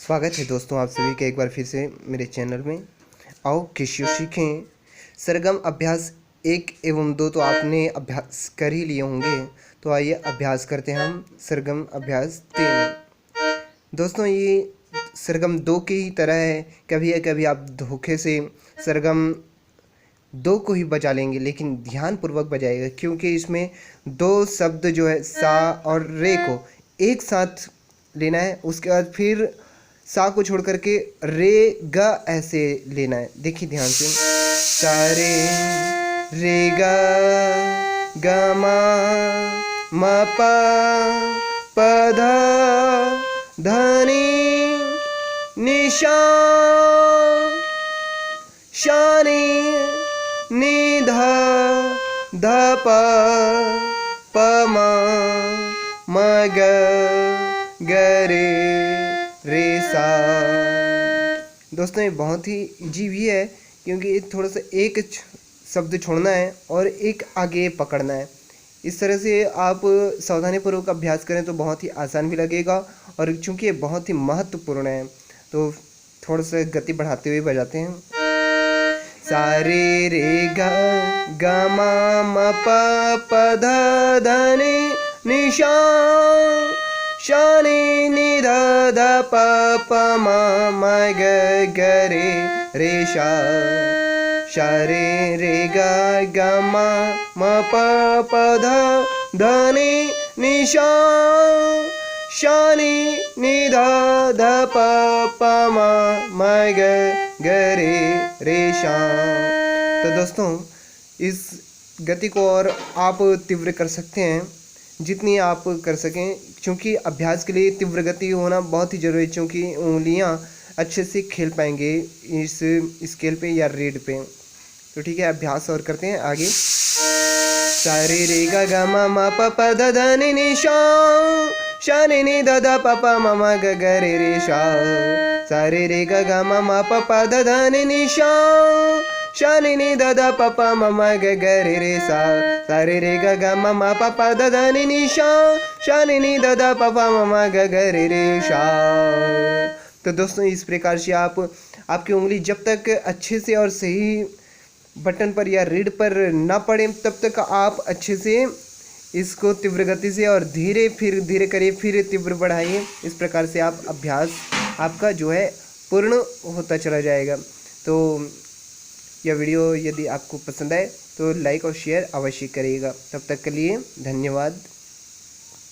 स्वागत है दोस्तों आप सभी का एक बार फिर से मेरे चैनल में। आओ कैसियो सीखें। सरगम अभ्यास 1 एवं 2 तो आपने अभ्यास कर ही लिए होंगे, तो आइए अभ्यास करते हैं हम सरगम अभ्यास 3। दोस्तों ये सरगम 2 की ही तरह है। कभी या कभी आप धोखे से सरगम 2 को ही बजा लेंगे, लेकिन ध्यानपूर्वक बजाएगा, क्योंकि इसमें 2 शब्द जो है सा और रे को एक साथ लेना है। उसके बाद फिर सा को छोड़ करके रे ग ऐसे लेना है। देखिए ध्यान से, सा रे रे ग ग म प प ध ध नि सा शा नि ध ध प म ग रे सा। दोस्तों ये बहुत ही इजी भी है, क्योंकि ये थोड़ा सा एक शब्द छोड़ना है और एक आगे पकड़ना है। इस तरह से आप सावधानीपूर्वक अभ्यास करें तो बहुत ही आसान भी लगेगा, और चूंकि ये बहुत ही महत्वपूर्ण है तो थोड़ा सा गति बढ़ाते हुए बजाते हैं। सा रे रे ग ग म प ध ध नि सा शा नि ध ध प म ग रे सा। शा रे रे ग ग म प ध ध नि सा शा नि ध ध प म ग रे सा। तो दोस्तों इस गति को और आप तीव्र कर सकते हैं जितनी आप कर सकें, क्योंकि अभ्यास के लिए तीव्र गति होना बहुत ही ज़रूरी है, क्योंकि उंगलियां अच्छे से खेल पाएंगे इस स्केल पे या रीड पे। तो ठीक है, अभ्यास और करते हैं आगे। सा रे रे ग ग म प ध ध नि सा शा नि ध ध प म ग रे सा। सा रे रे ग ग म प ध ध नि सा शा नि ध ध प म ग रे सा। सा रे रे ग ग म प ध ध नि सा शा नि ध ध प म ग रे सा। तो दोस्तों इस प्रकार से आपकी उंगली जब तक अच्छे से और सही बटन पर या रीड पर ना पड़े तब तक आप अच्छे से इसको तीव्र गति से और फिर धीरे करिए, फिर तीव्र बढ़ाइए। इस प्रकार से आप अभ्यास आपका जो है पूर्ण होता चला जाएगा। तो यह वीडियो यदि आपको पसंद आए तो लाइक और शेयर अवश्य करिएगा। तब तक के लिए धन्यवाद।